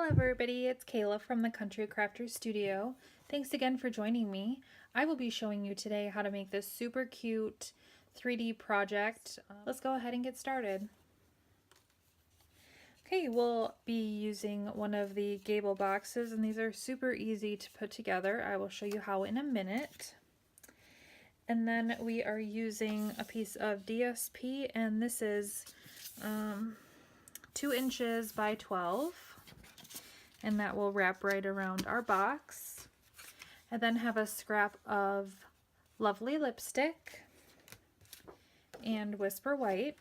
everybody, it's Kayla from the Country Crafter Studio. Thanks again for joining me. I will be showing you today how to make this super cute 3D project. Let's go ahead and get started. Okay, we'll be using one of the gable boxes, and these are super easy to put together. I will show you how in a minute. And then we are using a piece of DSP, and this is 2 inches by 12. And that will wrap right around our box. I then have a scrap of lovely lipstick and Whisper White.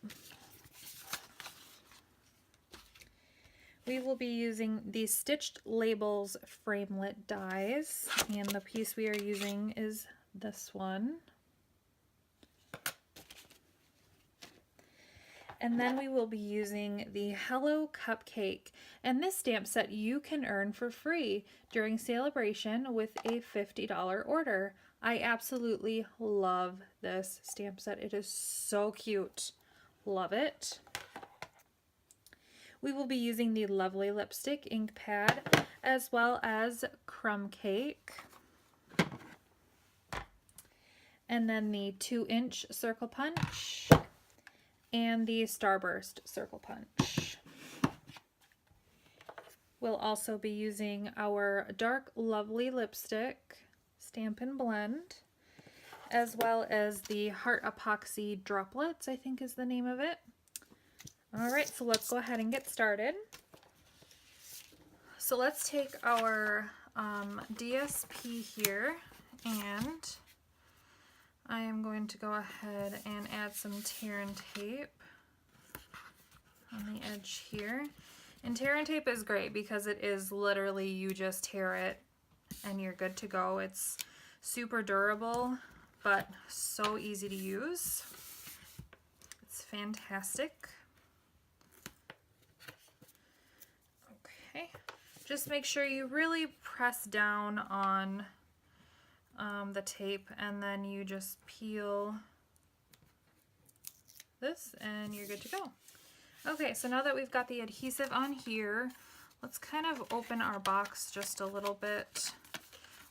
We will be using the Stitched Labels framelit dies, and the piece we are using is this one. And then we will be using the Hello Cupcake, and this stamp set you can earn for free during celebration with a $50 order. I absolutely love this stamp set. It is so cute. Love it. We will be using the lovely lipstick ink pad as well as crumb cake. And then the 2-inch circle punch and the Starburst circle punch. We'll also be using our dark lovely lipstick, Stampin' Blend, as well as the Heart Epoxy Droplets, I think is the name of it. Alright, so let's go ahead and get started. So let's take our DSP here, and I am going to go ahead and add some tear and tape on the edge here. And tear and tape is great because it is literally, you just tear it and you're good to go. It's super durable, but so easy to use. It's fantastic. Okay, just make sure you really press down on the tape, and then you just peel this and you're good to go. Okay, so now that we've got the adhesive on here, let's kind of open our box just a little bit.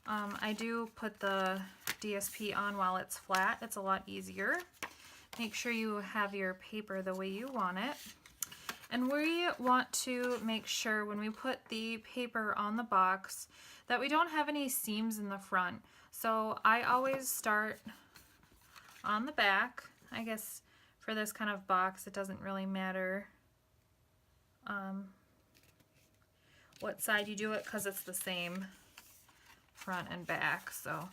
I do put the DSP on while it's flat. It's a lot easier. Make sure you have your paper the way you want it. And we want to make sure when we put the paper on the box that we don't have any seams in the front. So I always start on the back. I guess for this kind of box it doesn't really matter what side you do it because it's the same front and back. So,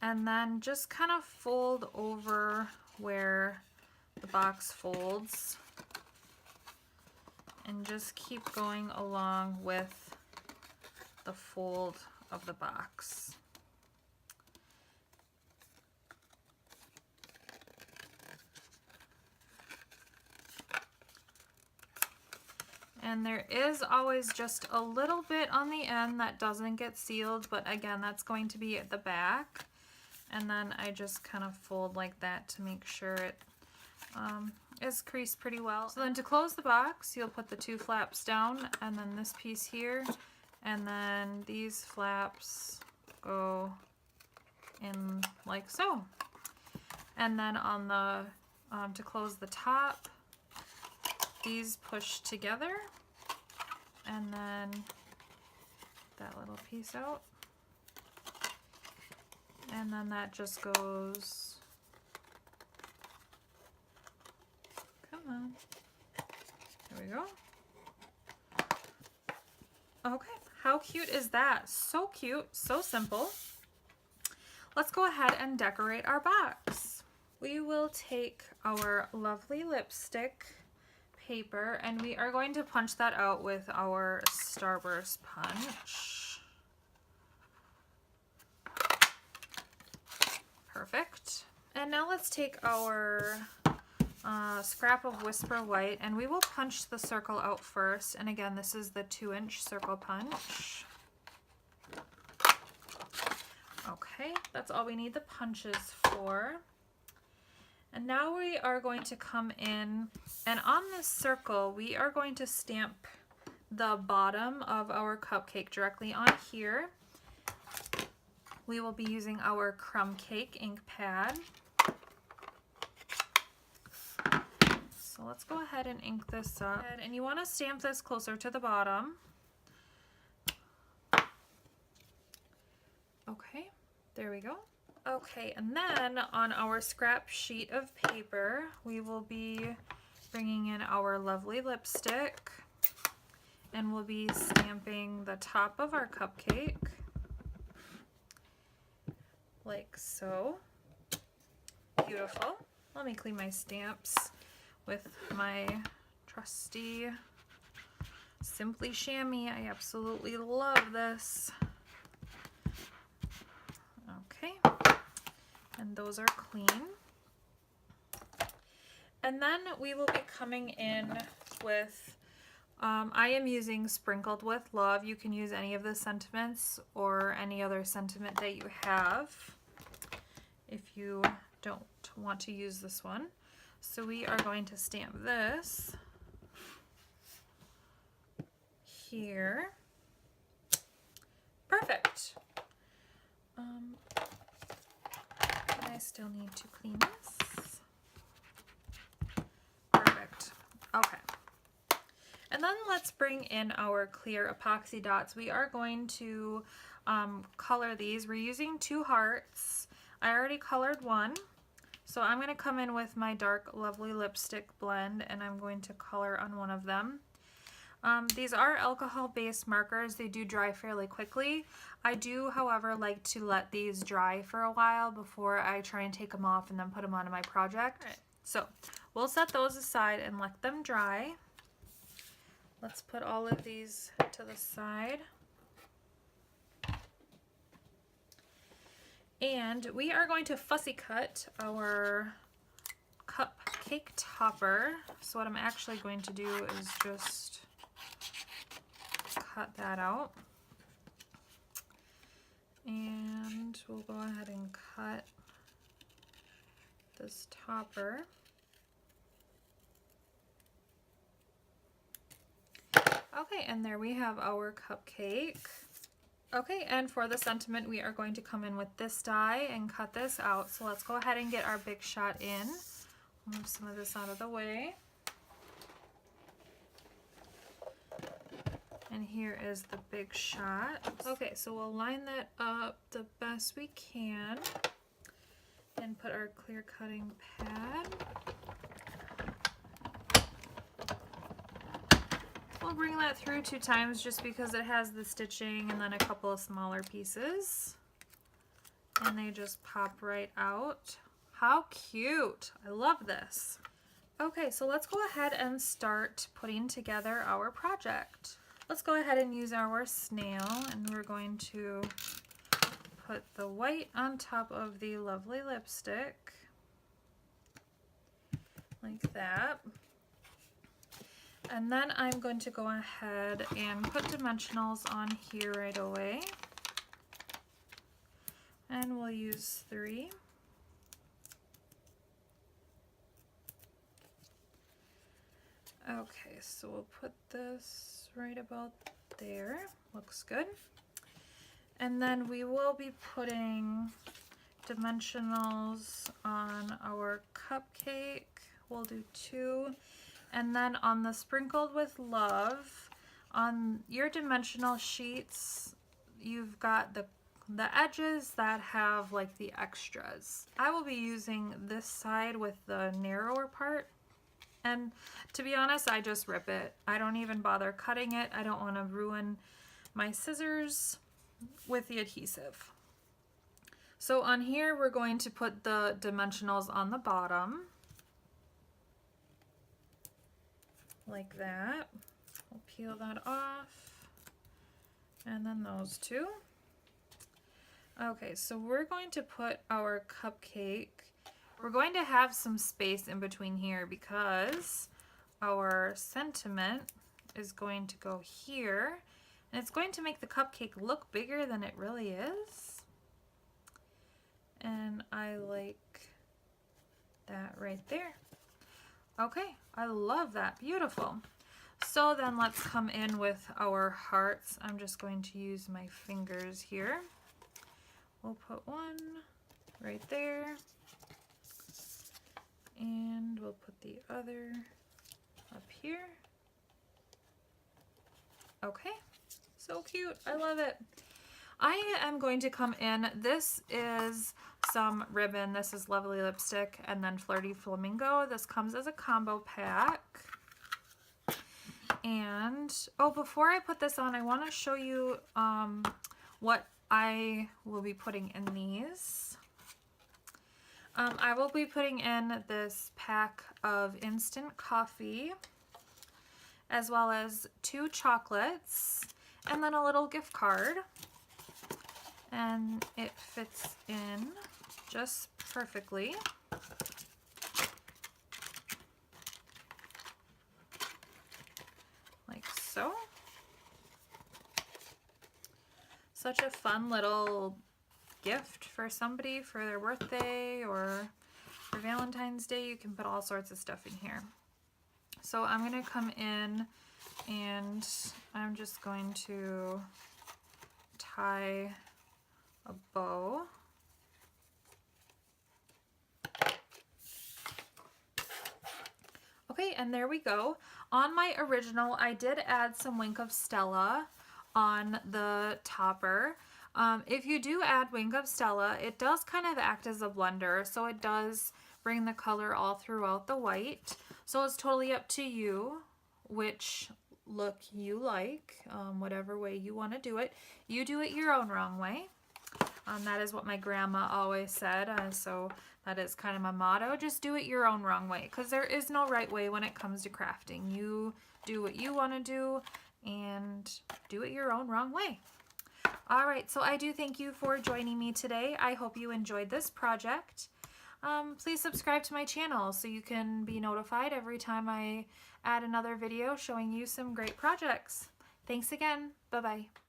and then just kind of fold over where the box folds and just keep going along with the fold of the box. And there is always just a little bit on the end that doesn't get sealed, but again, that's going to be at the back. And then I just kind of fold like that to make sure it is creased pretty well. So then to close the box, you'll put the 2 flaps down, and then this piece here, and then these flaps go in like so. And then on the to close the top, these push together, and then that little piece out, and then that just goes, come on, there we go. Okay, how cute is that? So cute, so simple. Let's go ahead and decorate our box. We will take our lovely lipstick paper and we are going to punch that out with our Starburst punch. Perfect. And now let's take our scrap of Whisper White, and we will punch the circle out first. And again, this is the 2-inch circle punch. Okay, that's all we need the punches for. And now we are going to come in, and on this circle we are going to stamp the bottom of our cupcake directly on here. We will be using our crumb cake ink pad. So let's go ahead and ink this up. And you want to stamp this closer to the bottom. Okay, there we go. Okay, and then on our scrap sheet of paper, we will be bringing in our lovely lipstick, and we'll be stamping the top of our cupcake like so. Beautiful. Let me clean my stamps with my trusty Simply Chamois. I absolutely love this. Okay, and those are clean. And then we will be coming in with, I am using Sprinkled with Love. You can use any of the sentiments or any other sentiment that you have if you don't want to use this one. So we are going to stamp this here. Perfect. I still need to clean this. Perfect. Okay. And then let's bring in our clear epoxy dots. We are going to color these. We're using 2 hearts. I already colored one. So I'm going to come in with my dark lovely lipstick blend, and I'm going to color on one of them. These are alcohol-based markers. They do dry fairly quickly. I do, however, like to let these dry for a while before I try and take them off and then put them onto my project. Right. So we'll set those aside and let them dry. Let's put all of these to the side. And we are going to fussy cut our cupcake topper. So what I'm actually going to do is just cut that out. And we'll go ahead and cut this topper. Okay, and there we have our cupcake. Okay, and for the sentiment, we are going to come in with this die and cut this out. So let's go ahead and get our big shot in. Move some of this out of the way. And here is the big shot. Okay, so we'll line that up the best we can and put our clear cutting pad. We'll bring that through 2 times just because it has the stitching and then a couple of smaller pieces. And they just pop right out. How cute! I love this. Okay, so let's go ahead and start putting together our project. Let's go ahead and use our snail, and we're going to put the white on top of the lovely lipstick, like that. And then I'm going to go ahead and put dimensionals on here right away. And we'll use 3. Okay, so we'll put this right about there. Looks good. And then we will be putting dimensionals on our cupcake. We'll do 2. And then on the Sprinkled with Love, on your dimensional sheets, you've got the edges that have like the extras. I will be using this side with the narrower part. And to be honest, I just rip it. I don't even bother cutting it. I don't want to ruin my scissors with the adhesive. So on here, we're going to put the dimensionals on the bottom. Like that. We'll peel that off. And then those 2. Okay, so we're going to put our cupcake. We're going to have some space in between here because our sentiment is going to go here, and it's going to make the cupcake look bigger than it really is. And I like that right there. Okay, I love that. Beautiful. So then let's come in with our hearts. I'm just going to use my fingers here. We'll put one right there. And we'll put the other up here. Okay, so cute. I love it. I am going to come in. This is some ribbon. This is Lovely Lipstick and then Flirty Flamingo. This comes as a combo pack. And, oh, before I put this on, I want to show you what I will be putting in these. I will be putting in this pack of instant coffee, as well as 2 chocolates, and then a little gift card. And it fits in just perfectly. Like so. Such a fun little gift for somebody for their birthday or for Valentine's Day. You can put all sorts of stuff in here. So I'm going to come in and I'm just going to tie a bow. Okay, and there we go. On my original, I did add some Wink of Stella on the topper. If you do add Wink of Stella, it does kind of act as a blender, so it does bring the color all throughout the white. So it's totally up to you which look you like, whatever way you want to do it. You do it your own wrong way. That is what my grandma always said, so that is kind of my motto. Just do it your own wrong way, because there is no right way when it comes to crafting. You do what you want to do and do it your own wrong way. All right, so I do thank you for joining me today. I hope you enjoyed this project. Please subscribe to my channel so you can be notified every time I add another video showing you some great projects. Thanks again. Bye-bye.